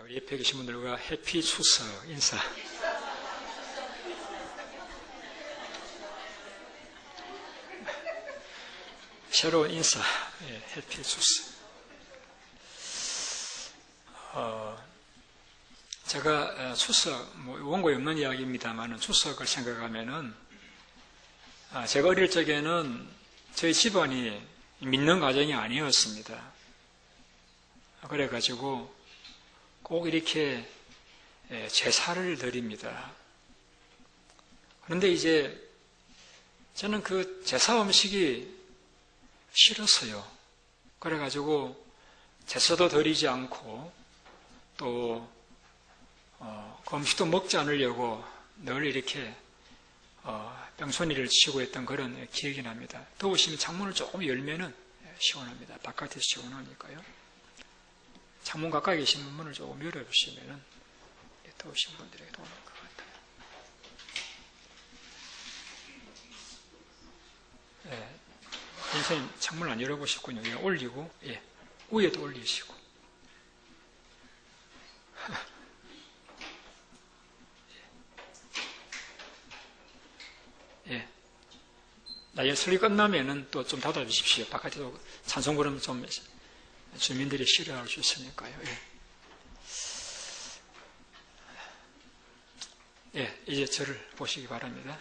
자, 우리 옆에 계신 분들과 해피 추석 인사. 새로운 인사, 해피 추석. 제가 추석, 원고에 없는 이야기입니다만 추석을 생각하면은, 제가 어릴 적에는 저희 집안이 믿는 가정이 아니었습니다. 그래가지고 꼭 이렇게 제사를 드립니다. 그런데 이제 저는 그 제사 음식이 싫었어요. 그래가지고 제사도 드리지 않고 또 그 음식도 먹지 않으려고 늘 이렇게 뺑소니를 치고 했던 그런 기억이 납니다. 더우시면 창문을 조금 열면은 시원합니다. 바깥에서 시원하니까요. 창문 가까이 계신 문을 조금 열어주시면은 더우신 분들에게 도움이 될 것 같아요. 선생님 창문을 안 열어보셨군요. 그냥 올리고, 위에도 올리시고. 나중에 설교 끝나면은 또 좀 닫아주십시오. 바깥에도 찬송 부르면 좀 주민들이 싫어할 수 있으니까요. 이제 저를 보시기 바랍니다.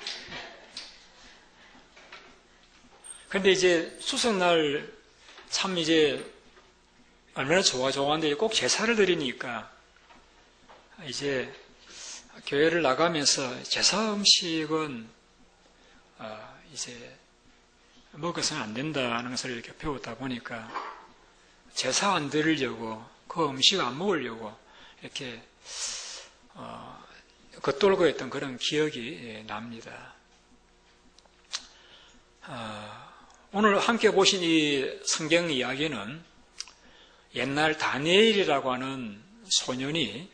근데 이제 추석날 참 이제 얼마나 좋아하는데 꼭 제사를 드리니까 이제 교회를 나가면서 제사 음식은 이제 먹어서는 안 된다는 것을 이렇게 배우다 보니까 제사 안 드리려고 그 음식 안 먹으려고 이렇게 겉돌고 했던 그런 기억이 납니다. 오늘 함께 보신 이 성경 이야기는 옛날 다니엘이라고 하는 소년이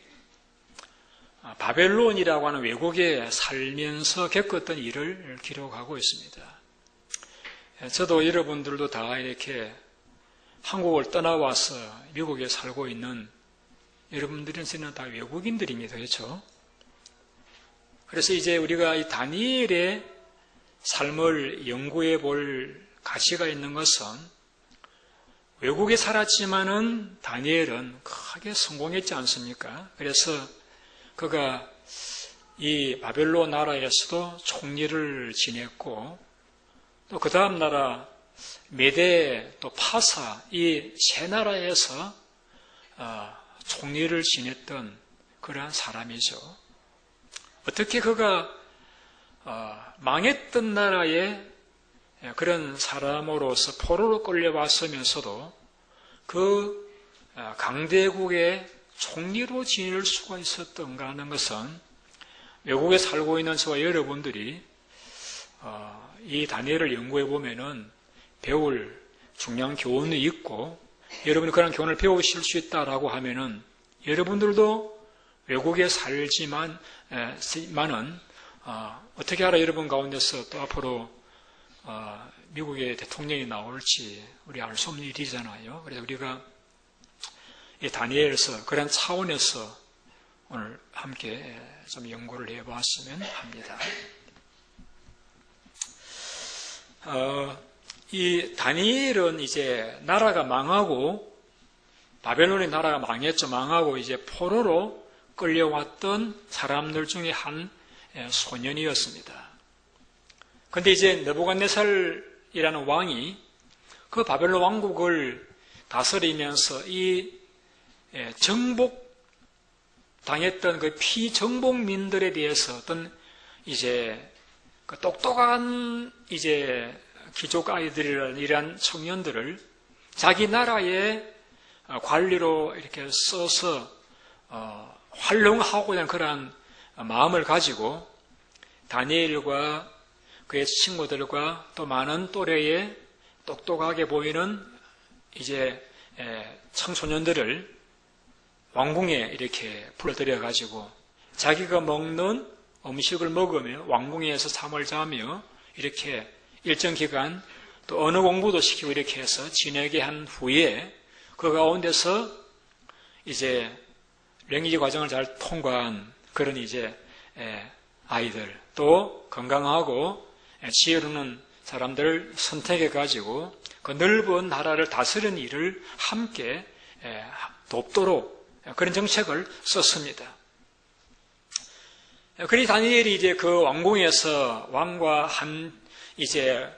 바벨론이라고 하는 외국에 살면서 겪었던 일을 기록하고 있습니다. 저도 여러분들도 다 이렇게 한국을 떠나와서 미국에 살고 있는 여러분들은 다 외국인들입니다. 그렇죠? 그래서 이제 우리가 이 다니엘의 삶을 연구해 볼 가치가 있는 것은 외국에 살았지만은 다니엘은 크게 성공했지 않습니까? 그래서 그가 이 바벨론 나라에서도 총리를 지냈고 또 그 다음 나라 메대 또 파사 이 세 나라에서 총리를 지냈던 그러한 사람이죠. 어떻게 그가 망했던 나라의 그런 사람으로서 포로로 끌려왔으면서도 그 강대국의 총리로 지낼 수가 있었던가 하는 것은 외국에 살고 있는 저와 여러분들이 이 다니엘을 연구해 보면은 배울 중요한 교훈이 있고 여러분이 그런 교훈을 배우실 수 있다라고 하면은 여러분들도 외국에 살지만은 어떻게 알아 여러분 가운데서 또 앞으로 미국의 대통령이 나올지 우리 알 수 없는 일이잖아요. 그래서 우리가 이 다니엘서 그런 차원에서 오늘 함께 좀 연구를 해보았으면 합니다. 이 다니엘은 이제 나라가 망하고 바벨론의 나라가 망했죠. 망하고 이제 포로로 끌려왔던 사람들 중에 한 소년이었습니다. 그런데 이제 느부갓네살이라는 왕이 그 바벨론 왕국을 다스리면서 이 정복당했던 그 피정복민들에 대해서 어떤 이제 그 똑똑한 이제 귀족 아이들이라는 이러한 청년들을 자기 나라의 관리로 이렇게 써서 활용하고자 하는 그러한 마음을 가지고 다니엘과 그의 친구들과 또 많은 또래의 똑똑하게 보이는 이제 청소년들을 왕궁에 이렇게 불러들여 가지고 자기가 먹는 음식을 먹으며 왕궁에서 잠을 자며 이렇게 일정 기간 또 언어 공부도 시키고 이렇게 해서 지내게 한 후에 그 가운데서 이제 랭귀지 과정을 잘 통과한 그런 이제 아이들, 또 건강하고 지혜로운 사람들을 선택해 가지고 그 넓은 나라를 다스리는 일을 함께 돕도록 그런 정책을 썼습니다. 그리 다니엘이 이제 그 왕궁에서 왕과 한 이제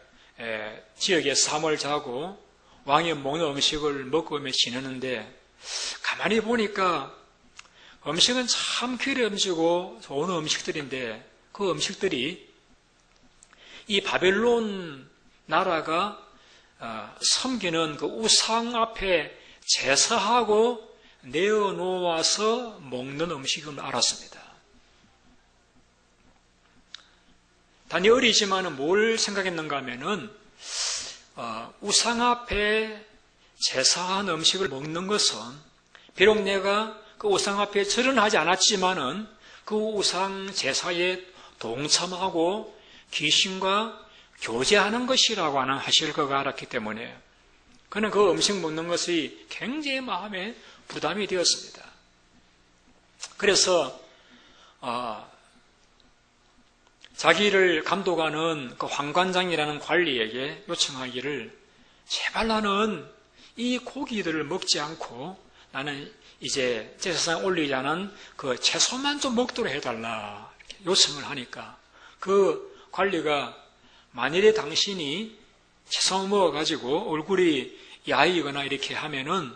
지역에 잠을 자고 왕이 먹는 음식을 먹으며 지내는데 가만히 보니까 음식은 참 기름지고 좋은 음식들인데 그 음식들이 이 바벨론 나라가 섬기는 그 우상 앞에 제사하고 내어놓아서 먹는 음식임을 알았습니다. 다니엘이지만 뭘 생각했는가 하면은 우상 앞에 제사한 음식을 먹는 것은 비록 내가 그 우상 앞에 절은 하지 않았지만은 그 우상 제사에 동참하고 귀신과 교제하는 것이라고 하실 거가 알았기 때문에 그는 그 음식 먹는 것이 굉장히 마음에 부담이 되었습니다. 그래서 자기를 감독하는 그 황관장이라는 관리에게 요청하기를 제발 나는 이 고기들을 먹지 않고 나는 이제 제사상에 올리자는 그 채소만 좀 먹도록 해달라 이렇게 요청을 하니까 그 관리가 만일에 당신이 채소 먹어가지고 얼굴이 야이거나 이렇게 하면은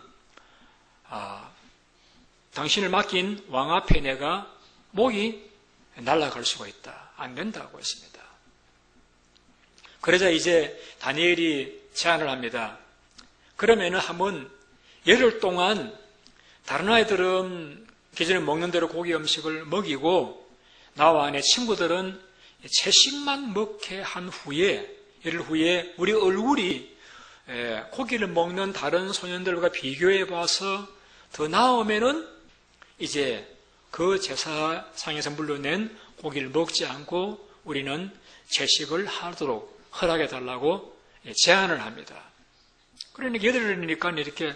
당신을 맡긴 왕 앞에 내가 목이 날아갈 수가 있다. 안 된다고 했습니다. 그러자 이제 다니엘이 제안을 합니다. 그러면은 한번 열흘 동안 다른 아이들은 기존에 먹는 대로 고기 음식을 먹이고 나와 내 친구들은 채식만 먹게 한 후에 열흘 후에 우리 얼굴이 고기를 먹는 다른 소년들과 비교해 봐서 더 나으면은 이제 그 제사상에서 물려낸 고기를 먹지 않고 우리는 채식을 하도록 허락해 달라고 제안을 합니다. 그러니까 열흘이니까 이렇게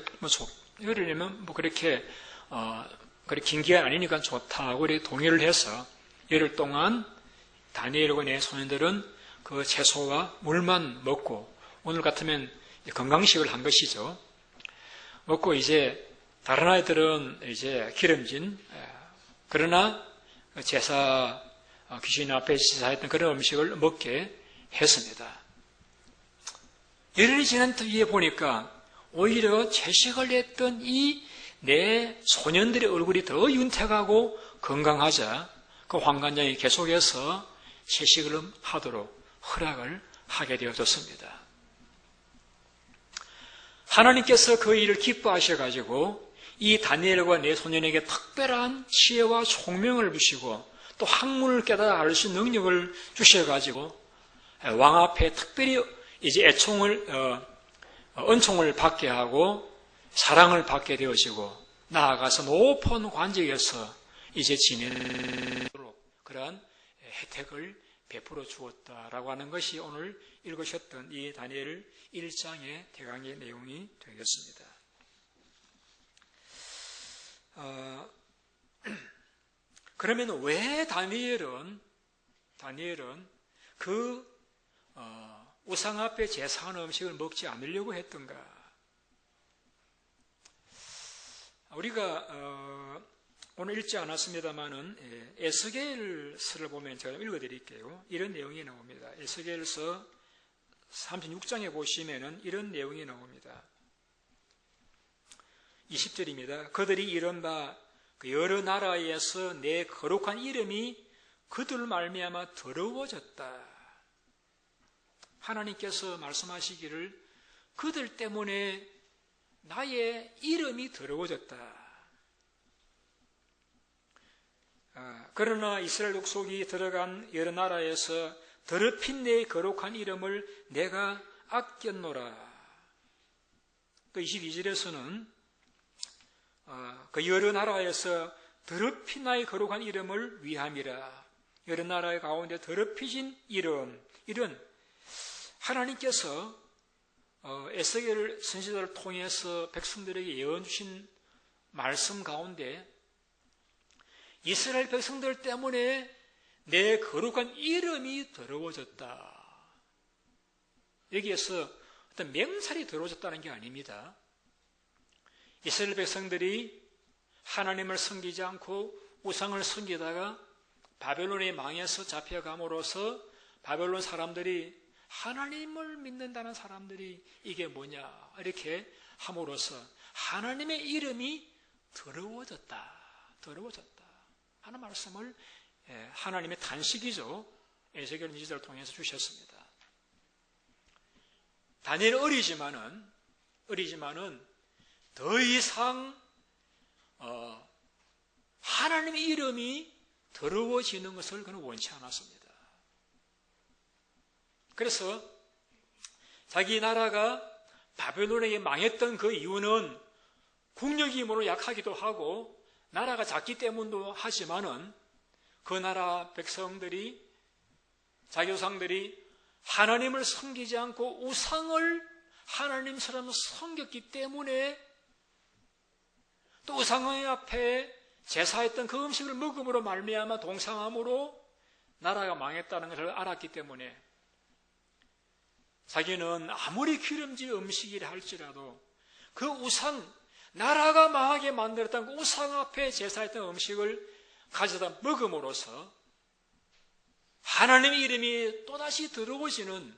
열흘이면 그렇게 긴 기간 아니니까 좋다고 이렇게 동의를 해서 열흘 동안 다니엘과 내 소년들은 그 채소와 물만 먹고 오늘 같으면 건강식을 한 것이죠. 먹고 이제 다른 아이들은 이제 기름진 그러나 제사 귀신 앞에 제사했던 그런 음식을 먹게 했습니다. 열흘이 지난 뒤에 보니까 오히려 채식을 했던 이 내 소년들의 얼굴이 더 윤택하고 건강하자 그 황관장이 계속해서 채식을 하도록 허락을 하게 되어졌습니다. 하나님께서 그 일을 기뻐하셔가지고 이 다니엘과 내 소년에게 특별한 지혜와 총명을 주시고 또 학문을 깨달아 알 수 있는 능력을 주셔가지고 왕 앞에 특별히 이제 은총을 받게 하고 사랑을 받게 되어지고 나아가서 높은 관직에서 이제 지내도록 그러한 혜택을 베풀어 주었다라고 하는 것이 오늘 읽으셨던 이 다니엘 1장의 대강의 내용이 되겠습니다. 그러면 왜 다니엘은 그 우상 앞에 제사하는 음식을 먹지 않으려고 했던가? 우리가 오늘 읽지 않았습니다만은 에스겔서를 보면 제가 읽어드릴게요. 이런 내용이 나옵니다. 에스겔서 36장에 보시면은 이런 내용이 나옵니다. 20절입니다. 그들이 이른 바 여러 나라에서 내 거룩한 이름이 그들 말미암아 더러워졌다. 하나님께서 말씀하시기를 그들 때문에 나의 이름이 더러워졌다. 그러나 이스라엘 족속이 들어간 여러 나라에서 더럽힌 내 거룩한 이름을 내가 아꼈노라. 그 22절에서는 그 여러 나라에서 더럽힌 나의 거룩한 이름을 위함이라. 여러 나라의 가운데 더럽히진 이름, 이런 하나님께서 에스겔 선지자를 통해서 백성들에게 예언 주신 말씀 가운데 이스라엘 백성들 때문에 내 거룩한 이름이 더러워졌다. 여기에서 어떤 명살이 더러워졌다는 게 아닙니다. 이스라엘 백성들이 하나님을 섬기지 않고 우상을 섬기다가 바벨론에 망해서 잡혀감으로써 바벨론 사람들이 하나님을 믿는다는 사람들이 이게 뭐냐 이렇게 함으로써 하나님의 이름이 더러워졌다 하는 말씀을 하나님의 단식이죠. 에스겔 2절을 통해서 주셨습니다. 다니엘 어리지만은 더 이상 하나님의 이름이 더러워지는 것을 그는 원치 않았습니다. 그래서 자기 나라가 바벨론에게 망했던 그 이유는 국력이 힘으로 약하기도 하고 나라가 작기 때문도 하지만은 그 나라 백성들이 자기 조상들이 하나님을 섬기지 않고 우상을 하나님처럼 섬겼기 때문에 또 우상의 앞에 제사했던 그 음식을 먹음으로 말미암아 동상함으로 나라가 망했다는 것을 알았기 때문에 자기는 아무리 기름진 음식이라 할지라도 그 우상, 나라가 망하게 만들었던 그 우상 앞에 제사했던 음식을 가져다 먹음으로써 하나님의 이름이 또다시 더러워지는,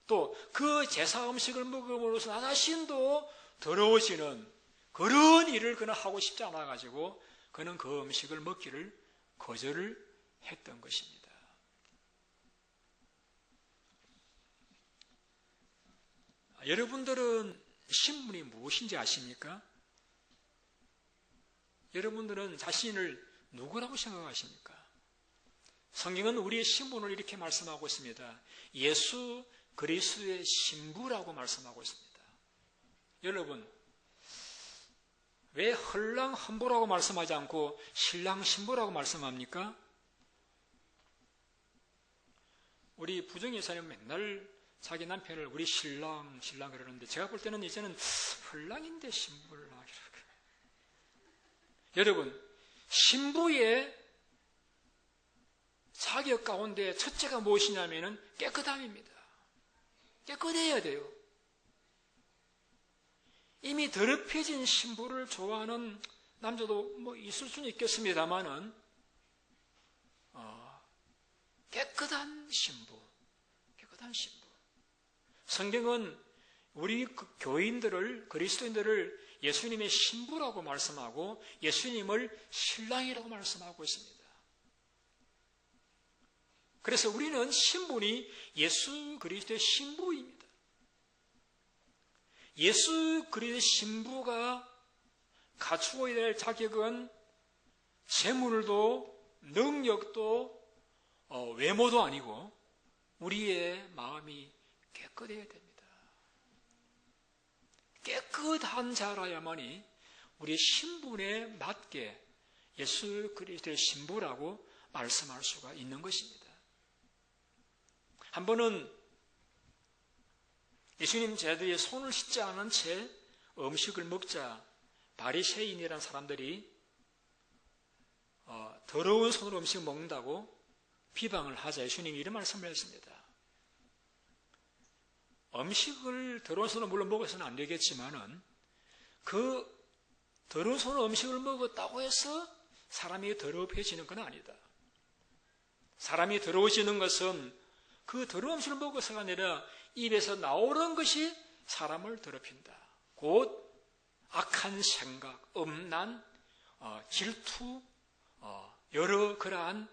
또 그 제사 음식을 먹음으로써 나 자신도 더러워지는 그런 일을 그는 하고 싶지 않아가지고 그는 그 음식을 먹기를 거절을 했던 것입니다. 여러분들은 신분이 무엇인지 아십니까? 여러분들은 자신을 누구라고 생각하십니까? 성경은 우리의 신분을 이렇게 말씀하고 있습니다. 예수 그리스도의 신부라고 말씀하고 있습니다. 여러분, 왜 헐랑 헌부라고 말씀하지 않고 신랑 신부라고 말씀합니까? 우리 부정예사는 맨날 자기 남편을 우리 신랑 그러는데 제가 볼 때는 이제는 헐랑인데 신부를 하기로. 여러분, 신부의 자격 가운데 첫째가 무엇이냐면은 깨끗함입니다. 깨끗해야 돼요. 이미 더럽혀진 신부를 좋아하는 남자도 뭐 있을 수는 있겠습니다만은 깨끗한 신부. 성경은 우리 교인들을, 그리스도인들을 예수님의 신부라고 말씀하고 예수님을 신랑이라고 말씀하고 있습니다. 그래서 우리는 신분이 예수 그리스도의 신부입니다. 예수 그리스도의 신부가 갖추어야 될 자격은 재물도 능력도 외모도 아니고 우리의 마음이 깨끗해야 됩니다. 깨끗한 자라야만이 우리의 신분에 맞게 예수 그리스도의 신부라고 말씀할 수가 있는 것입니다. 한 번은 예수님 제자들이 손을 씻지 않은 채 음식을 먹자 바리새인이라는 사람들이 더러운 손으로 음식을 먹는다고 비방을 하자 예수님이 이런 말씀을 했습니다. 음식을 더러운 손으로 물론 먹어서는 안 되겠지만은 그 더러운 손으로 음식을 먹었다고 해서 사람이 더러워지는 건 아니다. 사람이 더러워지는 것은 그 더러운 음식을 먹어서가 아니라 입에서 나오는 것이 사람을 더럽힌다. 곧 악한 생각, 음란, 질투, 여러 그러한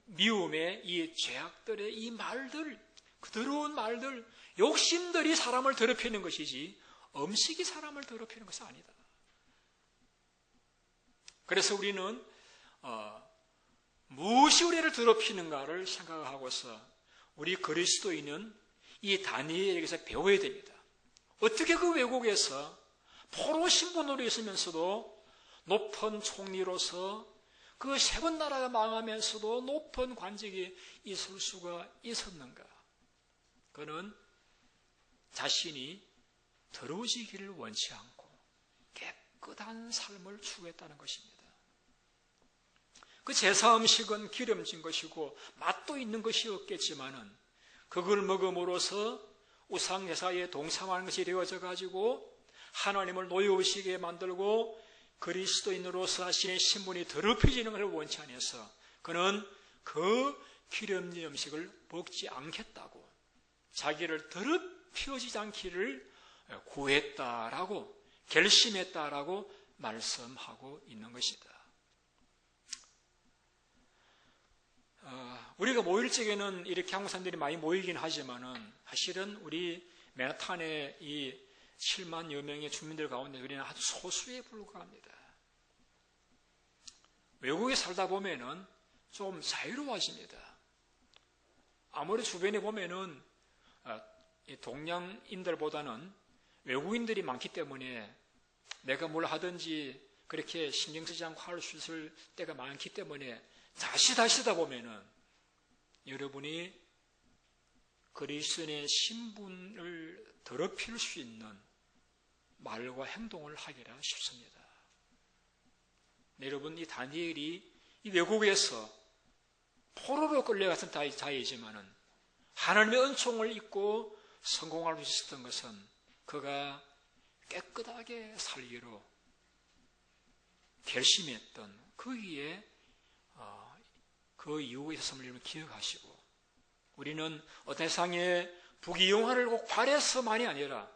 미움의 이 죄악들의 이 말들, 그 더러운 말들, 욕심들이 사람을 더럽히는 것이지 음식이 사람을 더럽히는 것은 아니다. 그래서 우리는 무엇이 우리를 더럽히는가를 생각하고서 우리 그리스도인은 이 다니엘에게서 배워야 됩니다. 어떻게 그 외국에서 포로 신분으로 있으면서도 높은 총리로서 그 세번 나라가 망하면서도 높은 관직에 있을 수가 있었는가? 그는 자신이 더러워지기를 원치 않고 깨끗한 삶을 추구했다는 것입니다. 그 제사 음식은 기름진 것이고 맛도 있는 것이었겠지만은 그걸 먹음으로써 우상제사에 동참하는 것이 되어져 가지고 하나님을 노여우시게 만들고 그리스도인으로서 하신의 신분이 더럽혀지는 것을 원치 않아서 그는 그 기름진 음식을 먹지 않겠다고 자기를 더럽혀지지 않기를 구했다라고 결심했다라고 말씀하고 있는 것이다. 우리가 모일 적에는 이렇게 한국 사람들이 많이 모이긴 하지만은 사실은 우리 맨하탄의 이 7만여 명의 주민들 가운데 우리는 아주 소수에 불과합니다. 외국에 살다 보면은 좀 자유로워집니다. 아무리 주변에 보면은 동양인들보다는 외국인들이 많기 때문에 내가 뭘 하든지 그렇게 신경 쓰지 않고 할 수 있을 때가 많기 때문에 다시다 보면은 여러분이 그리스도인의 신분을 더럽힐 수 있는 말과 행동을 하기라 싶습니다. 여러분, 이 다니엘이 이 외국에서 포로로 끌려갔던 자이지만은 하나님의 은총을 입고 성공할 수 있었던 것은 그가 깨끗하게 살기로 결심했던 거기에 그 이유가 있었음을 여러분 기억하시고 우리는 어떤 세상의 부귀영화를 꼭 바래서만이 아니라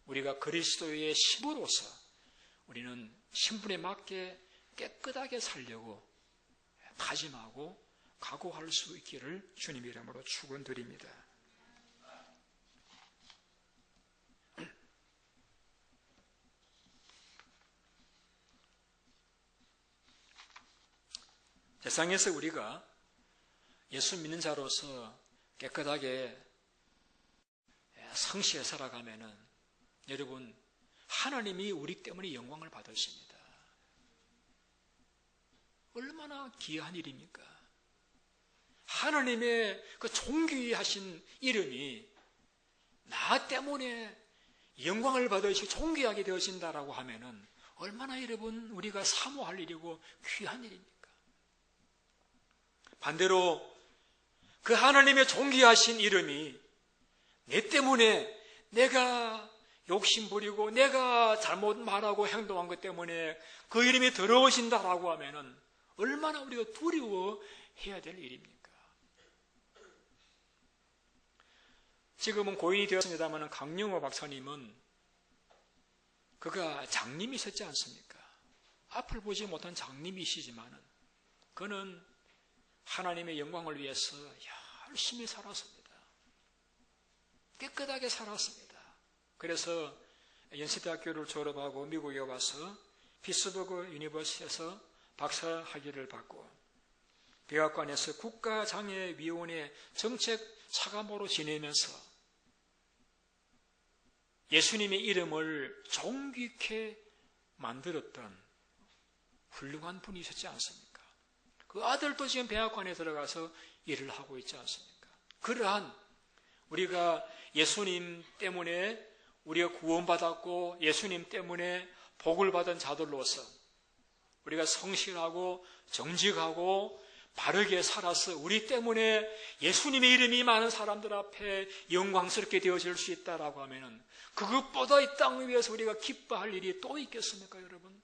우리가 그리스도의 신부로서 우리는 신분에 맞게 깨끗하게 살려고 다짐하고 각오할 수 있기를 주님 이름으로 축원드립니다. 세상에서 우리가 예수 믿는 자로서 깨끗하게 성실히 살아가면은 여러분 하나님이 우리 때문에 영광을 받으십니다. 얼마나 귀한 일입니까? 하나님의 그 존귀하신 이름이 나 때문에 영광을 받으시고 존귀하게 되어진다라고 하면은 얼마나 여러분 우리가 사모할 일이고 귀한 일입니까? 반대로 그 하나님의 존귀하신 이름이 내 때문에 내가 욕심부리고 내가 잘못 말하고 행동한 것 때문에 그 이름이 더러워진다라고 하면은 얼마나 우리가 두려워해야 될 일입니까? 지금은 고인이 되었습니다만 강영호 박사님은 그가 장님이셨지 않습니까? 앞을 보지 못한 장님이시지만은 그는 하나님의 영광을 위해서 열심히 살았습니다. 깨끗하게 살았습니다. 그래서 연세대학교를 졸업하고 미국에 와서 피츠버그 유니버시티에서 박사 학위를 받고 백악관에서 국가장애위원회 정책 차관보로 지내면서 예수님의 이름을 존귀케 만들었던 훌륭한 분이셨지 않습니까? 그 아들도 지금 백악관에 들어가서 일을 하고 있지 않습니까? 그러한 우리가 예수님 때문에 우리가 구원받았고 예수님 때문에 복을 받은 자들로서 우리가 성실하고 정직하고 바르게 살아서 우리 때문에 예수님의 이름이 많은 사람들 앞에 영광스럽게 되어질 수 있다라고 하면은 그것보다 이 땅 위에서 우리가 기뻐할 일이 또 있겠습니까, 여러분?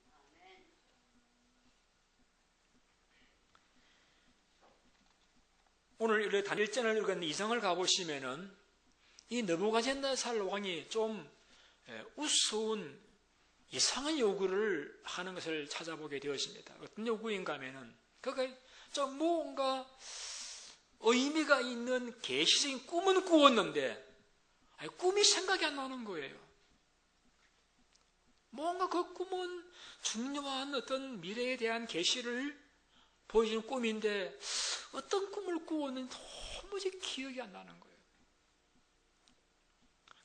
오늘 다니엘전을 읽은 2장을 가보시면은 이 느부갓네살 왕이 좀 우스운 이상한 요구를 하는 것을 찾아보게 되었습니다. 어떤 요구인가 하면은 그가 좀 뭔가 의미가 있는 계시적인 꿈은 꾸었는데 꿈이 생각이 안 나는 거예요. 뭔가 그 꿈은 중요한 어떤 미래에 대한 계시를 보여주는 꿈인데 어떤 꿈을 꾸었는지 도무지 기억이 안 나는 거예요.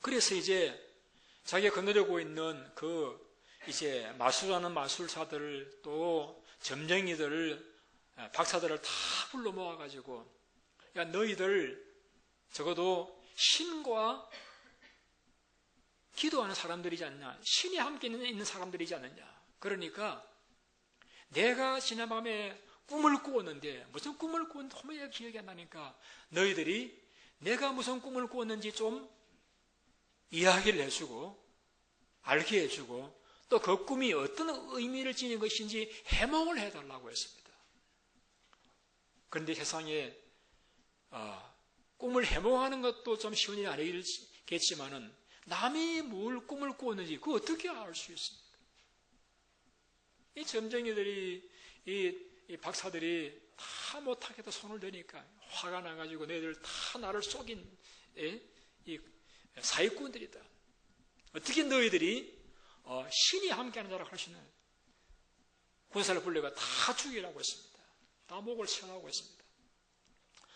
그래서 이제 자기가 거느리고 있는 이제 마술하는 마술사들 또 점쟁이들 박사들을 다 불러 모아가지고 야 너희들 적어도 신과 기도하는 사람들이지 않냐, 신이 함께 있는 사람들이지 않느냐. 그러니까 내가 지난밤에 꿈을 꾸었는데 무슨 꿈을 꾸었는지 도무지 기억이 안 나니까 너희들이 내가 무슨 꿈을 꾸었는지 좀 이야기를 해주고 알게 해주고 또 그 꿈이 어떤 의미를 지닌 것인지 해몽을 해달라고 했습니다. 그런데 세상에 꿈을 해몽하는 것도 좀 쉬운 일이 아니겠지만은 남이 뭘 꿈을 꾸었는지 그거 어떻게 알 수 있습니까? 이 점쟁이들이 이 박사들이 다 못하겠다 손을 대니까 화가 나가지고 너희들 다 나를 속인 이 사기꾼들이다. 어떻게 너희들이 신이 함께하는 자라고 할 수 있는 군사를 불러가 다 죽이라고 했습니다. 다 목을 쳐라고 했습니다.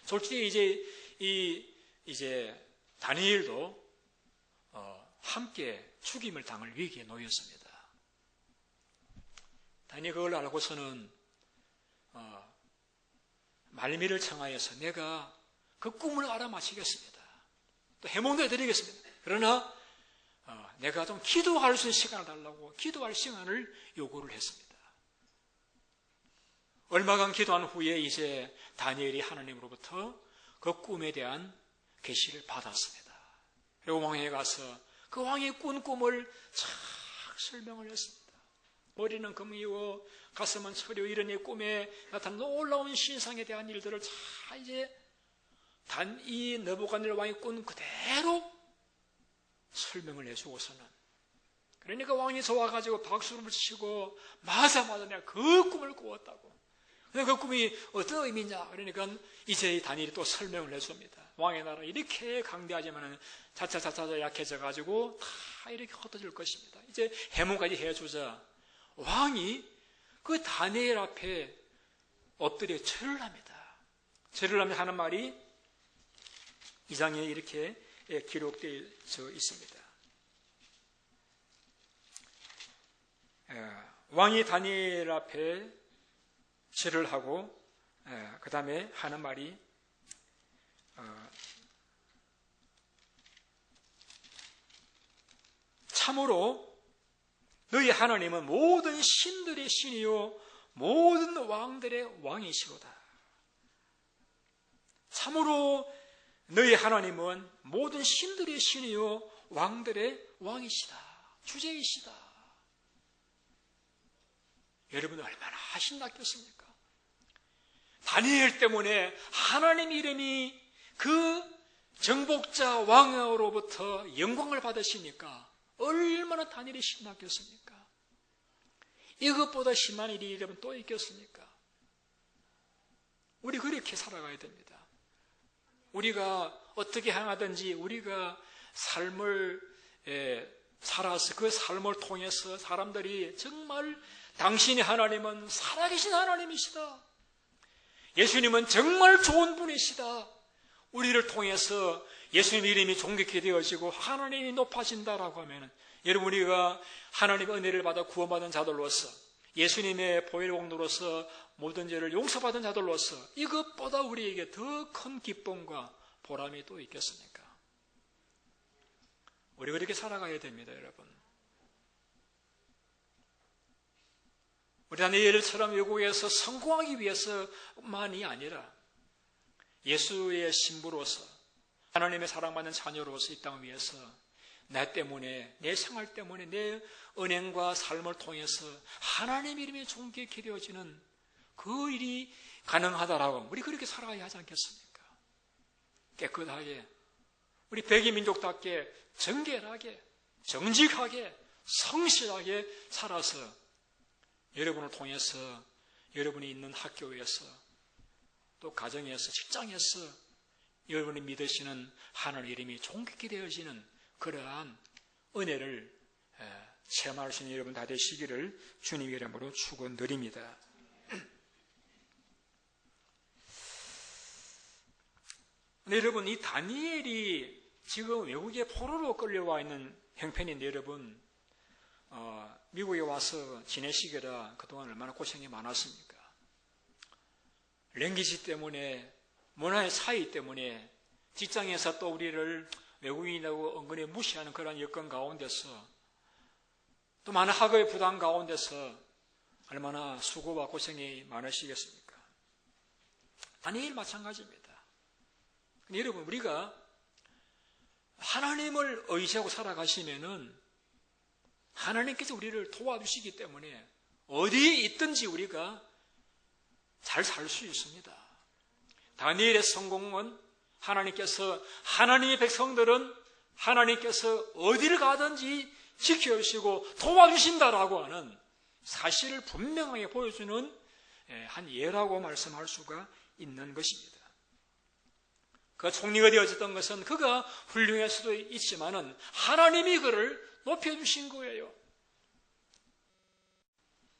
솔직히 이제 다니엘도 함께 죽임을 당할 위기에 놓였습니다. 다니엘 그걸 알고서는 말미를 청하여서 내가 그 꿈을 알아맞히겠습니다. 또 해몽도 해드리겠습니다. 그러나 내가 좀 기도할 수 있는 시간을 달라고 기도할 시간을 요구를 했습니다. 얼마간 기도한 후에 이제 다니엘이 하나님으로부터 그 꿈에 대한 계시를 받았습니다. 그리고 왕에 가서 그 왕이 꾼 꿈을 쫙 설명을 했습니다. 머리는 금이요 가슴은 철이요 이런 이 꿈에 나타난 놀라운 신상에 대한 일들을 다 이제 이 느부갓네살 왕이 꾼 그대로 설명을 해주고서는 그러니까 왕이 좋아가지고 박수를 치고 맞아 내가 그 꿈을 꾸었다고. 근데 그 꿈이 어떤 의미냐 그러니까 이제 다니엘이 또 설명을 해줍니다. 왕의 나라 이렇게 강대하지만은 자차자차 약해져가지고 다 이렇게 흩어질 것입니다. 이제 해몽까지 해주자 왕이 그 다니엘 앞에 엎드려 절을 합니다. 절을 하면 하는 말이 이 장에 이렇게 기록되어 있습니다. 왕이 다니엘 앞에 절을 하고 그 다음에 하는 말이 참으로 너희 하나님은 모든 신들의 신이요 모든 왕들의 왕이시로다. 참으로 너희 하나님은 모든 신들의 신이요 왕들의 왕이시다. 주제이시다. 여러분 얼마나 신났겠습니까? 다니엘 때문에 하나님 이름이 그 정복자 왕으로부터 영광을 받으시니까 얼마나 다니엘이 신났겠습니까? 이것보다 심한 일이 여러분 또 있겠습니까? 우리 그렇게 살아가야 됩니다. 우리가 어떻게 행하든지 우리가 삶을 살아서 그 삶을 통해서 사람들이 정말 당신의 하나님은 살아계신 하나님이시다. 예수님은 정말 좋은 분이시다. 우리를 통해서 예수님 이름이 존귀케 되어지고 하나님이 높아진다라고 하면 여러분 우리가 하나님의 은혜를 받아 구원받은 자들로서 예수님의 보혈 공로로서 모든 죄를 용서받은 자들로서 이것보다 우리에게 더 큰 기쁨과 보람이 또 있겠습니까? 우리 그렇게 살아가야 됩니다, 여러분. 우리 다니엘처럼 외국에서 성공하기 위해서만이 아니라 예수의 신부로서 하나님의 사랑받는 자녀로서 이 땅을 위해서 나 때문에 내 생활 때문에 내 은행과 삶을 통해서 하나님 이름이 존귀케 되어지는 그 일이 가능하다라고 우리 그렇게 살아가야 하지 않겠습니까? 깨끗하게 우리 백이민족답게 정결하게 정직하게 성실하게 살아서 여러분을 통해서 여러분이 있는 학교에서 또 가정에서 직장에서 여러분이 믿으시는 하나님 이름이 존귀케 되어지는 그러한 은혜를 체험할 수 있는 여러분 다 되시기를 주님 이름으로 축원드립니다. 여러분 이 다니엘이 지금 외국에 포로로 끌려와 있는 형편인데 여러분 미국에 와서 지내시기라 그동안 얼마나 고생이 많았습니까? 랭귀지 때문에 문화의 차이 때문에 직장에서 또 우리를 외국인이라고 은근히 무시하는 그런 여건 가운데서 또 많은 학업의 부담 가운데서 얼마나 수고와 고생이 많으시겠습니까? 다니엘 마찬가지입니다. 여러분, 우리가 하나님을 의지하고 살아가시면은 하나님께서 우리를 도와주시기 때문에 어디에 있든지 우리가 잘 살 수 있습니다. 다니엘의 성공은 하나님의 백성들은 하나님께서 어디를 가든지 지켜주시고 도와주신다라고 하는 사실을 분명하게 보여주는 한 예라고 말씀할 수가 있는 것입니다. 그 총리가 되어졌던 것은 그가 훌륭할 수도 있지만은 하나님이 그를 높여주신 거예요.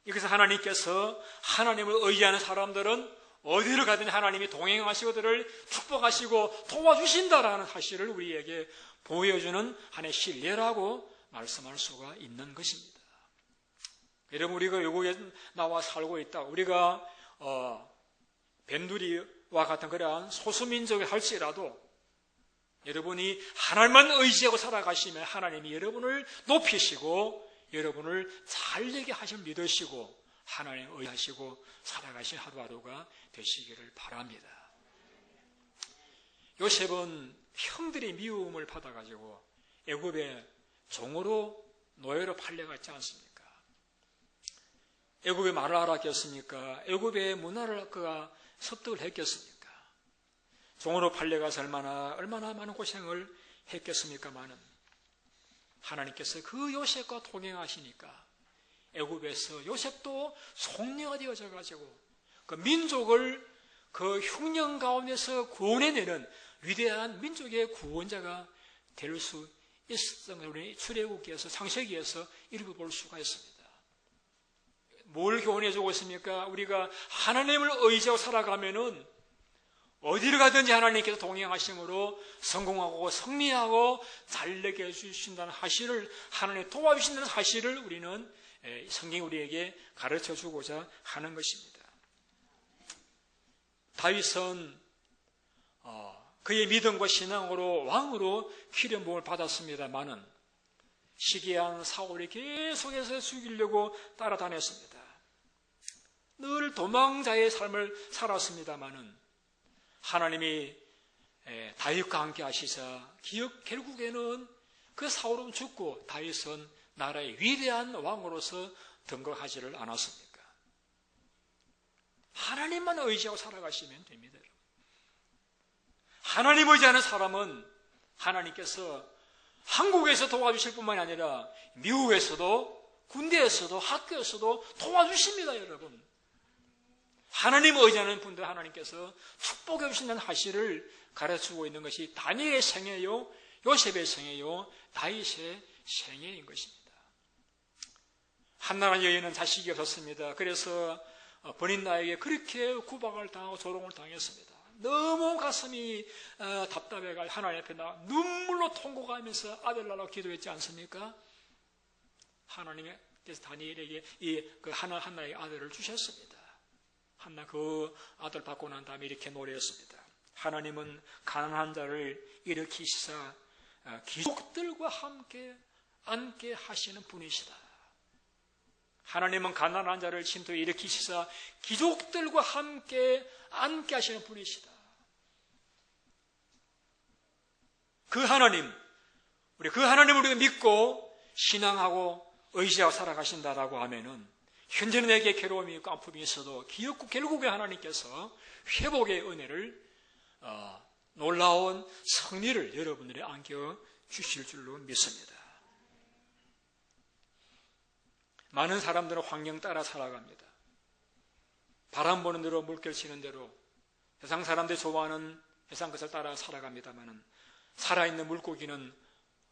여기서 하나님께서 하나님을 의지하는 사람들은 어디를 가든 하나님이 동행하시고 그들을 축복하시고 도와주신다라는 사실을 우리에게 보여주는 하나의 신뢰라고 말씀할 수가 있는 것입니다. 여러분, 우리가 외국에 나와 살고 있다. 우리가 벤두리와 같은 그러한 소수민족이 할지라도 여러분이 하나님만 의지하고 살아가시면 하나님이 여러분을 높이시고 여러분을 잘되게 하실 믿으시고 하나님 의지하시고 살아가신 하루하루가 되시기를 바랍니다. 요셉은 형들의 미움을 받아가지고 애굽의 종으로 노예로 팔려갔지 않습니까? 애굽의 말을 알았겠습니까? 애굽의 문화를 그가 습득을 했겠습니까? 종으로 팔려가서 얼마나 많은 고생을 했겠습니까마는 하나님께서 그 요셉과 동행하시니까 애굽에서 요셉도 송녀가 되어져 가지고 그 민족을 그 흉년 가운데서 구원해내는 위대한 민족의 구원자가 될 수 있었던 걸 우리 출애굽기에서 창세기에서 읽어볼 수가 있습니다. 뭘 교훈해주고 있습니까? 우리가 하나님을 의지하고 살아가면은 어디를 가든지 하나님께서 동행하심으로 성공하고 승리하고 잘되게 해주신다는 사실을, 하나님 도와주신다는 사실을 우리는 성경이 우리에게 가르쳐 주고자 하는 것입니다. 다윗은 그의 믿음과 신앙으로 왕으로 기름 부음을 받았습니다마는 시기한 사울이 계속해서 죽이려고 따라다녔습니다. 늘 도망자의 삶을 살았습니다마는 하나님이 다윗과 함께 하시자 결국에는 그 사울은 죽고 다윗은 나라의 위대한 왕으로서 등극하지를 않았습니까? 하나님만 의지하고 살아가시면 됩니다. 하나님 의지하는 사람은 하나님께서 한국에서 도와주실 뿐만이 아니라 미국에서도 군대에서도 학교에서도 도와주십니다, 여러분. 하나님 의지하는 분들 하나님께서 축복해 주신다는 사실을 가르치고 있는 것이 다니엘의 생애요, 요셉의 생애요, 다윗의 생애인 것입니다. 한나라 여인은 자식이 없었습니다. 그래서 버린 나에게 그렇게 구박을 당하고 조롱을 당했습니다. 너무 가슴이 답답해가 하나님 앞에 나 눈물로 통곡하면서 아들 낳으라고 기도했지 않습니까? 하나님께서 다니엘에게 그 한나의 아들을 주셨습니다. 한나 그 아들 받고 난 다음에 이렇게 노래했습니다. 하나님은 가난한 자를 일으키시사 귀족들과 함께 앉게 하시는 분이시다. 하나님은 가난한 자를 진토에 일으키시사 귀족들과 함께 앉게 하시는 분이시다. 그 하나님을 우리가 믿고 신앙하고 의지하고 살아가신다라고 하면은 현재는 내게 괴로움이 있고 아픔이 있어도 결국에 하나님께서 회복의 은혜를 놀라운 승리를 여러분들이 안겨 주실 줄로 믿습니다. 많은 사람들은 환경 따라 살아갑니다. 바람 부는 대로 물결 치는 대로 세상 사람들이 좋아하는 세상 것을 따라 살아갑니다마는 살아있는 물고기는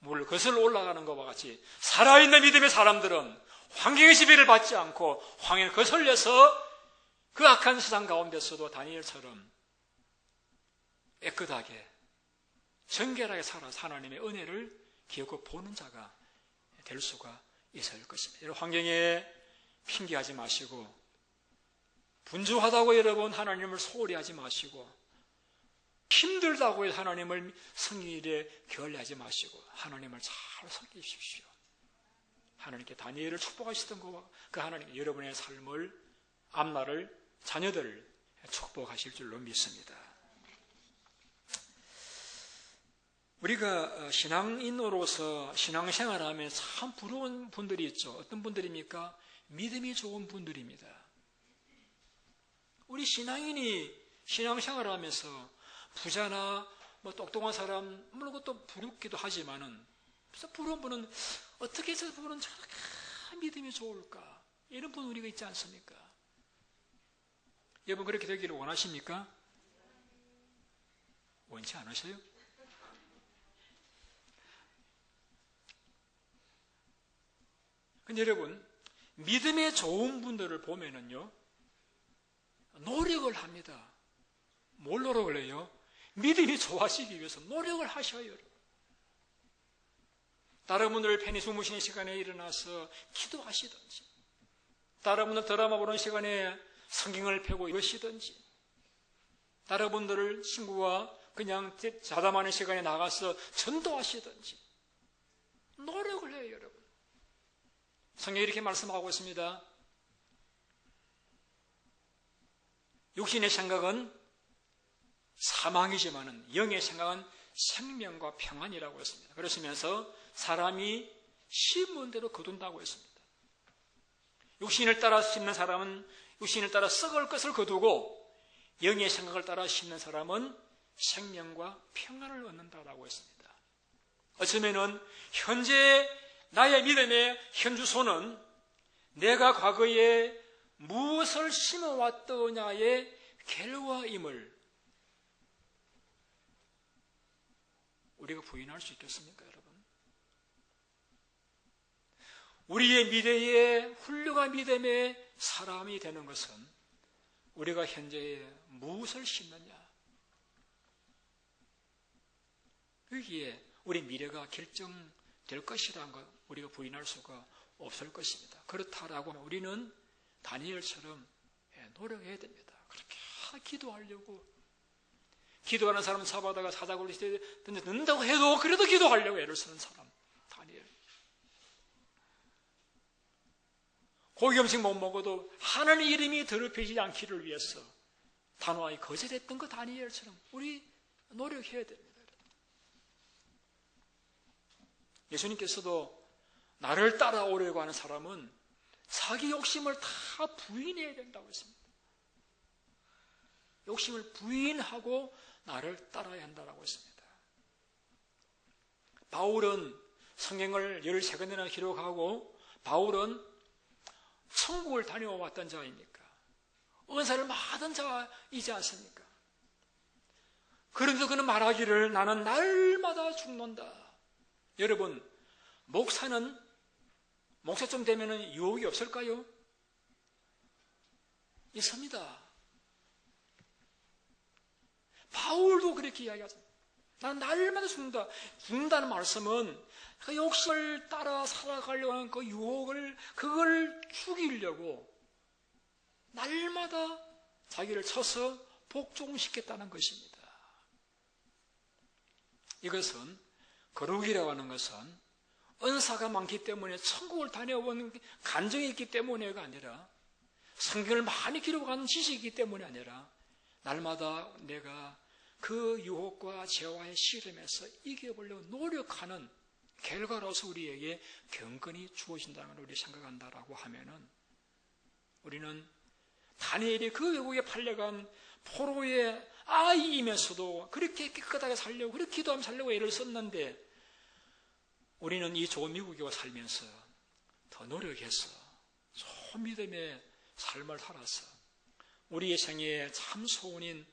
물 거슬러 올라가는 것과 같이 살아있는 믿음의 사람들은 환경의 지배를 받지 않고 환경을 거슬려서 그 악한 세상 가운데서도 다니엘처럼 깨끗하게 정결하게 살아서 하나님의 은혜를 기억하고 보는 자가 될 수가 있을 것입니다. 이런 환경에 핑계하지 마시고 분주하다고 여러분 하나님을 소홀히 하지 마시고 힘들다고 해서 하나님을 승리에 게을리하지 마시고 하나님을 잘 섬기십시오. 하나님께 다니엘을 축복하시던 그 하나님 여러분의 삶을 앞날을 자녀들을 축복하실 줄로 믿습니다. 우리가 신앙인으로서 신앙생활을 하면 참 부러운 분들이 있죠. 어떤 분들입니까? 믿음이 좋은 분들입니다. 우리 신앙인이 신앙생활을 하면서 부자나 똑똑한 사람, 물론 그것도 부럽기도 하지만은, 부러운 분은 어떻게 저 분은 저렇게 믿음이 좋을까? 이런 분 우리가 있지 않습니까? 여러분 그렇게 되기를 원하십니까? 원치 않으세요? 근데 여러분, 믿음에 좋은 분들을 보면은요, 노력을 합니다. 뭘 노력을 해요? 믿음이 좋아지기 위해서 노력을 하셔요, 여러분. 다른 분들 편히 주무시는 시간에 일어나서 기도하시든지, 다른 분들 드라마 보는 시간에 성경을 펴고 이러시든지, 다른 분들을 친구와 그냥 자담하는 시간에 나가서 전도하시든지, 노력을 해요, 여러분. 성경이 이렇게 말씀하고 있습니다. 육신의 생각은 사망이지만은 영의 생각은 생명과 평안이라고 했습니다. 그러시면서 사람이 심은 대로 거둔다고 했습니다. 육신을 따라 심는 사람은 육신을 따라 썩을 것을 거두고 영의 생각을 따라 심는 사람은 생명과 평안을 얻는다라고 했습니다. 어쩌면은 현재 나의 믿음의 현주소는 내가 과거에 무엇을 심어왔더냐의 결과임을 우리가 부인할 수 있겠습니까, 여러분? 우리의 미래의 훌륭한 믿음의 사람이 되는 것은 우리가 현재에 무엇을 심느냐, 여기에 우리 미래가 결정될 것이라는 것 우리가 부인할 수가 없을 것입니다. 그렇다라고 하면 우리는 다니엘처럼 노력해야 됩니다. 그렇게 기도하려고, 기도하는 사람은 사바다가 사자굴로 던져든다고 해도 그래도 기도하려고 애를 쓰는 사람, 다니엘. 고기 음식 못 먹어도 하나님의 이름이 더럽혀지지 않기를 위해서 단호하게 거절했던 그 다니엘처럼 우리 노력해야 됩니다. 예수님께서도 나를 따라오려고 하는 사람은 자기 욕심을 다 부인해야 된다고 했습니다. 욕심을 부인하고 나를 따라야 한다고 했습니다. 바울은 성경을 13권이나 기록하고 바울은 천국을 다녀왔던 자입니까? 은사를 받은 자이지 않습니까? 그런데도 그는 말하기를 나는 날마다 죽는다. 여러분, 목사쯤 되면 유혹이 없을까요? 있습니다. 바울도 그렇게 이야기하죠. 난 날마다 죽는다. 죽는다는 말씀은 그 욕심을 따라 살아가려고 하는 그 유혹을, 그걸 죽이려고 날마다 자기를 쳐서 복종시켰다는 것입니다. 이것은 거룩이라고 하는 것은 은사가 많기 때문에 천국을 다녀온 간증이 있기 때문에가 아니라, 성경을 많이 기록한 지식이기 때문이 아니라 날마다 내가 그 유혹과 죄와의 씨름에서 이겨보려고 노력하는 결과로서 우리에게 경건이 주어진다는 걸 우리 생각한다라고 하면은, 우리는 다니엘이 그 외국에 팔려간 포로의 아이이면서도 그렇게 깨끗하게 살려고, 그렇게 기도하며 살려고 애를 썼는데, 우리는 이 좋은 미국에 살면서 더 노력해서 좋은 믿음의 삶을 살아서 우리의 생애에 참 소원인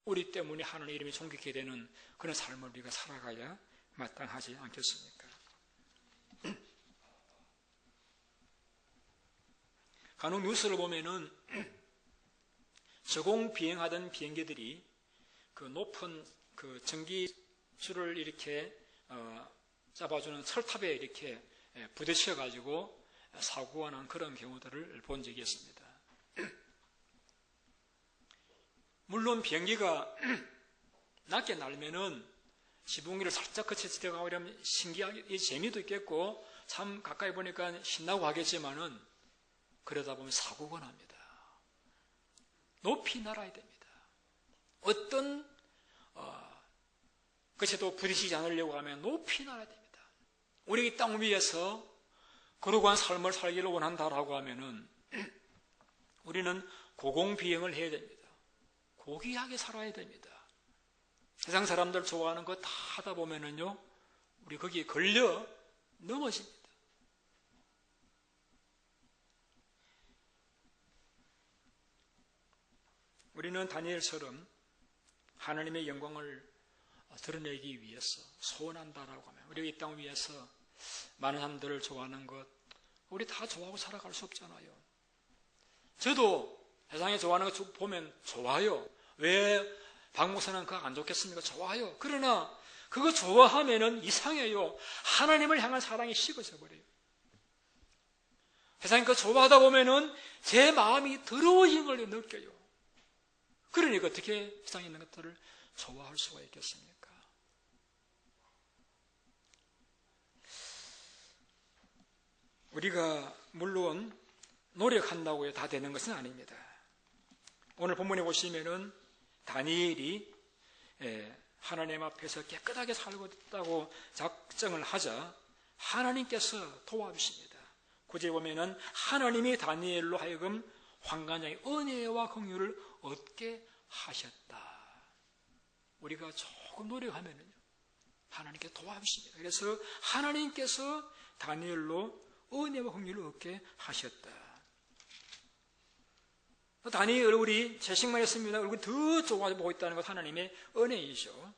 우리 때문에 하나님의 이름이 존귀케 되는 그런 삶을 우리가 살아가야 마땅하지 않겠습니까? 간혹 뉴스를 보면은 저공 비행하던 비행기들이 그 높은 그 전기줄을 이렇게 잡아주는 철탑에 이렇게 부딪혀 가지고 사고가 난 그런 경우들을 본 적이 있습니다. 물론 비행기가 낮게 날면은 지붕 위를 살짝 거쳐서 들어가고 이러면 신기하게 재미도 있겠고 참 가까이 보니까 신나고 하겠지만은 그러다 보면 사고가 납니다. 높이 날아야 됩니다. 어떤 것에도 부딪히지 않으려고 하면 높이 날아야 됩니다. 우리 이 땅 위에서 거룩한 삶을 살기를 원한다라고 하면은 우리는 고공비행을 해야 됩니다. 고귀하게 살아야 됩니다. 세상 사람들 좋아하는 거 다 하다 보면은요, 우리 거기에 걸려 넘어집니다. 우리는 다니엘처럼 하나님의 영광을 드러내기 위해서 소원한다라고 하면, 우리가 이 땅 위에서 많은 사람들을 좋아하는 것, 우리 다 좋아하고 살아갈 수 없잖아요. 저도 세상에 좋아하는 거 보면 좋아요. 왜 박 목사는 그거 안 좋겠습니까? 좋아요. 그러나 그거 좋아하면은 이상해요. 하나님을 향한 사랑이 식어져 버려요. 세상에 그거 좋아하다 보면은 제 마음이 더러워진 걸 느껴요. 그러니까 어떻게 세상에 있는 것들을 좋아할 수가 있겠습니까? 우리가 물론 노력한다고 해서 다 되는 것은 아닙니다. 오늘 본문에 보시면은 다니엘이 하나님 앞에서 깨끗하게 살고 있다고 작정을 하자 하나님께서 도와주십니다. 9절에 보면은 하나님이 다니엘로 하여금 환관장의 은혜와 긍휼을 얻게 하셨다. 우리가 조금 노력하면은요, 하나님께서 도와주십니다. 그래서 하나님께서 다니엘로 은혜와 긍휼을 얻게 하셨다. 다니엘 얼굴이 채식만 했습니다. 얼굴이 더 좋아 보고 있다는 것 하나님의 은혜이죠.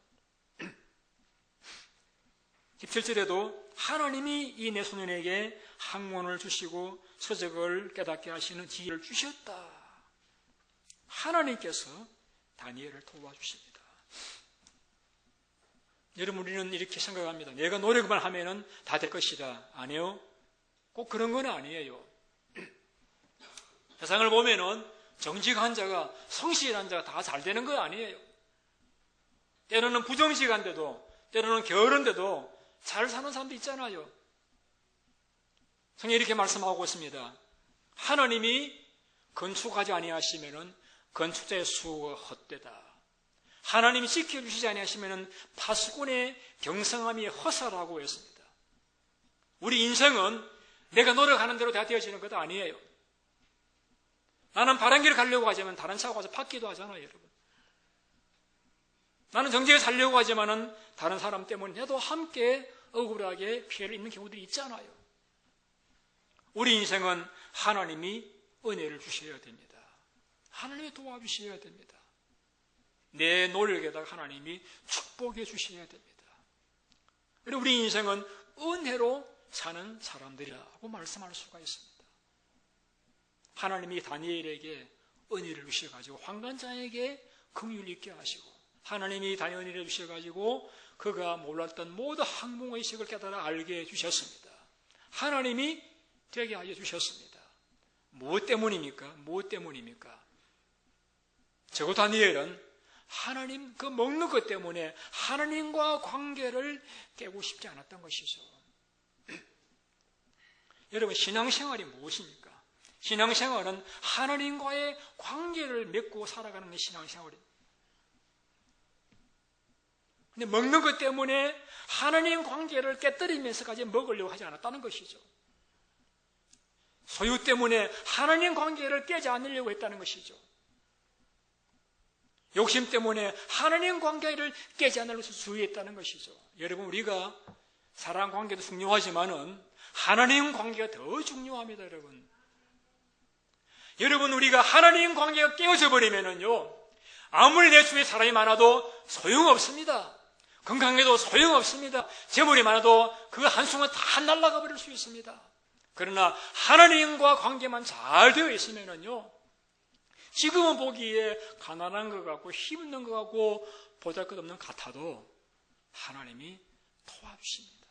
17절에도 하나님이 이 내 소년에게 학문을 주시고 서적을 깨닫게 하시는 지혜를 주셨다. 하나님께서 다니엘을 도와주십니다. 여러분, 우리는 이렇게 생각합니다. 내가 노력만 하면은 다 될 것이다. 아니요. 꼭 그런 건 아니에요. 세상을 보면은 정직한 자가, 성실한 자가 다 잘 되는 거 아니에요. 때로는 부정직한데도, 때로는 게으른데도 잘 사는 사람도 있잖아요. 성경이 이렇게 말씀하고 있습니다. 하나님이 건축하지 아니하시면은 건축자의 수고가 헛되다. 하나님이 지켜주시지 아니하시면은 파수꾼의 경성함이 허사라고 했습니다. 우리 인생은 내가 노력하는 대로 다 되어지는 것도 아니에요. 나는 바른 길을 가려고 하지만 다른 차가 와서 팠기도 하잖아요, 여러분. 나는 정직하게 살려고 하지만은 다른 사람 때문에도 함께 억울하게 피해를 입는 경우들이 있잖아요. 우리 인생은 하나님이 은혜를 주셔야 됩니다. 하나님이 도와주셔야 됩니다. 내 노력에다가 하나님이 축복해 주셔야 됩니다. 그리고 우리 인생은 은혜로 사는 사람들이라고 말씀할 수가 있습니다. 하나님이 다니엘에게 은혜를 주셔가지고 환관장에게 긍휼 있게 하시고, 하나님이 다니엘에게 은혜를 주셔가지고 그가 몰랐던 모든 학문의식을 깨달아 알게 해주셨습니다. 하나님이 되게 하여 주셨습니다. 무엇 때문입니까? 무엇 때문입니까? 적어도 다니엘은 하나님 그 먹는 것 때문에 하나님과 관계를 깨고 싶지 않았던 것이죠. 여러분, 신앙생활이 무엇입니까? 신앙생활은 하나님과의 관계를 맺고 살아가는 게 신앙생활입니다. 근데 먹는 것 때문에 하나님 관계를 깨뜨리면서까지 먹으려고 하지 않았다는 것이죠. 소유 때문에 하나님 관계를 깨지 않으려고 했다는 것이죠. 욕심 때문에 하나님 관계를 깨지 않으려고 주의했다는 것이죠. 여러분, 우리가 사람 관계도 중요하지만은 하나님 관계가 더 중요합니다, 여러분. 여러분, 우리가 하나님 관계가 깨어져 버리면은요, 아무리 내 주위에 사람이 많아도 소용없습니다. 건강해도 소용없습니다. 재물이 많아도 그 한순간 다 날아가 버릴 수 있습니다. 그러나 하나님과 관계만 잘 되어 있으면은요, 지금은 보기에 가난한 것 같고 힘있는 것 같고 보잘것없는 것 같아도 하나님이 도와주십니다.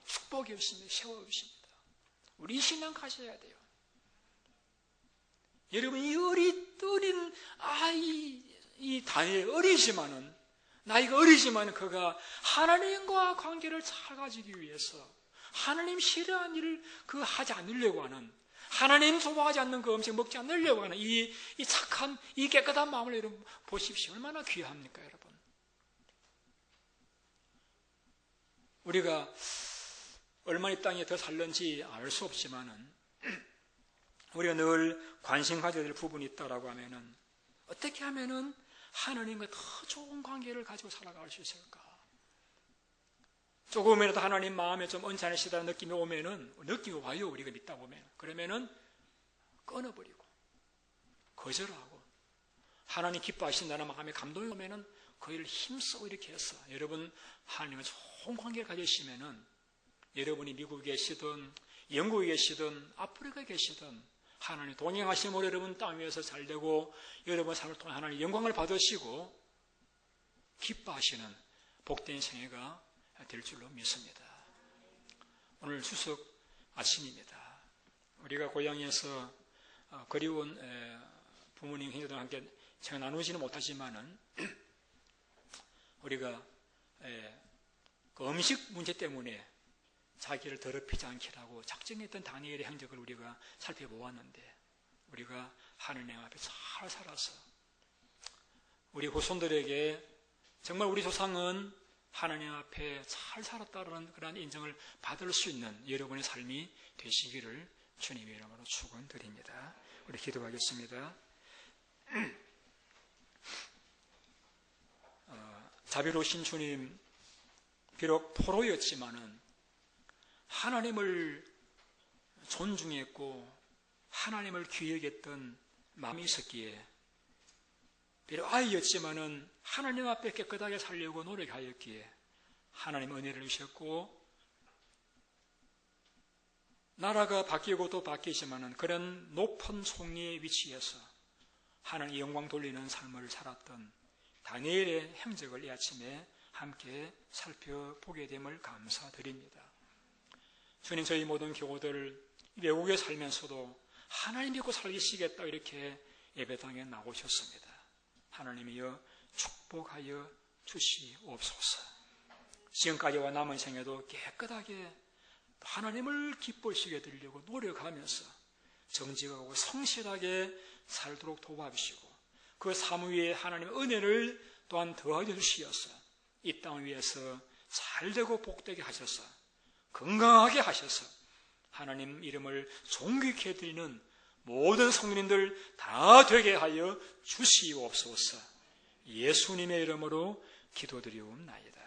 축복해 주십니다. 세워주십니다. 우리 신앙 가셔야 돼요. 여러분, 이 어린 아이, 이 다니엘 어리지만은, 나이가 어리지만 그가 하나님과 관계를 잘 가지기 위해서 하나님 싫어하는 일을 하지 않으려고 하는, 하나님 좋아하지 않는 그 음식 먹지 않으려고 하는 이 착한, 이 깨끗한 마음을 여러분 보십시오. 얼마나 귀합니까, 여러분? 우리가 얼마나 이 땅에 더 살는지 알 수 없지만은 우리가 늘 관심 가져야 될 부분이 있다라고 하면은 어떻게 하면은 하나님과 더 좋은 관계를 가지고 살아갈 수 있을까? 조금이라도 하나님 마음에 좀 언짢으시다는 느낌이 오면은, 느낌이 와요, 우리가 믿다 보면. 그러면은 끊어버리고 거절하고 하나님 기뻐하신다는 마음에 감동이 오면은 그 일을 힘써 이렇게 해서 여러분 하나님과 좋은 관계를 가지시면은 여러분이 미국에 계시든 영국에 계시든 아프리카에 계시든 하나님 동행하심으로 여러분 땅 위에서 잘 되고 여러분 삶을 통해 하나님 영광을 받으시고 기뻐하시는 복된 생애가 될 줄로 믿습니다. 오늘 추석 아침입니다. 우리가 고향에서 그리운 부모님, 형제들과 함께 제가 나누지는 못하지만은 우리가 그 음식 문제 때문에 자기를 더럽히지 않기라고 작정했던 다니엘의 행적을 우리가 살펴보았는데 우리가 하나님 앞에 잘 살아서 우리 후손들에게 정말 우리 조상은 하나님 앞에 잘 살았다는 그런 인정을 받을 수 있는 여러분의 삶이 되시기를 주님의 이름으로 축원드립니다. 우리 기도하겠습니다. 자비로우신 주님, 비록 포로였지만은 하나님을 존중했고 하나님을 귀히 여겼던 마음이 있었기에 비록 아이였지만은 하나님 앞에 깨끗하게 살려고 노력하였기에 하나님 은혜를 주셨고 나라가 바뀌고 또 바뀌지만은 그런 높은 총리의 위치에서 하나님의 영광 돌리는 삶을 살았던 다니엘의 행적을 이 아침에 함께 살펴보게 됨을 감사드립니다. 주님, 저희 모든 교우들 외국에 살면서도 하나님 믿고 살기시겠다 이렇게 예배당에 나오셨습니다. 하나님이여 축복하여 주시옵소서. 지금까지와 남은 생에도 깨끗하게 하나님을 기뻐하시게 되려고 노력하면서 정직하고 성실하게 살도록 도와주시고 그 삶 위에 하나님의 은혜를 또한 더하여 주시어서 이 땅 위에서 잘되고 복되게 하셔서 건강하게 하셔서 하나님 이름을 존귀케 해드리는 모든 성도님들 다 되게 하여 주시옵소서. 예수님의 이름으로 기도드리옵나이다.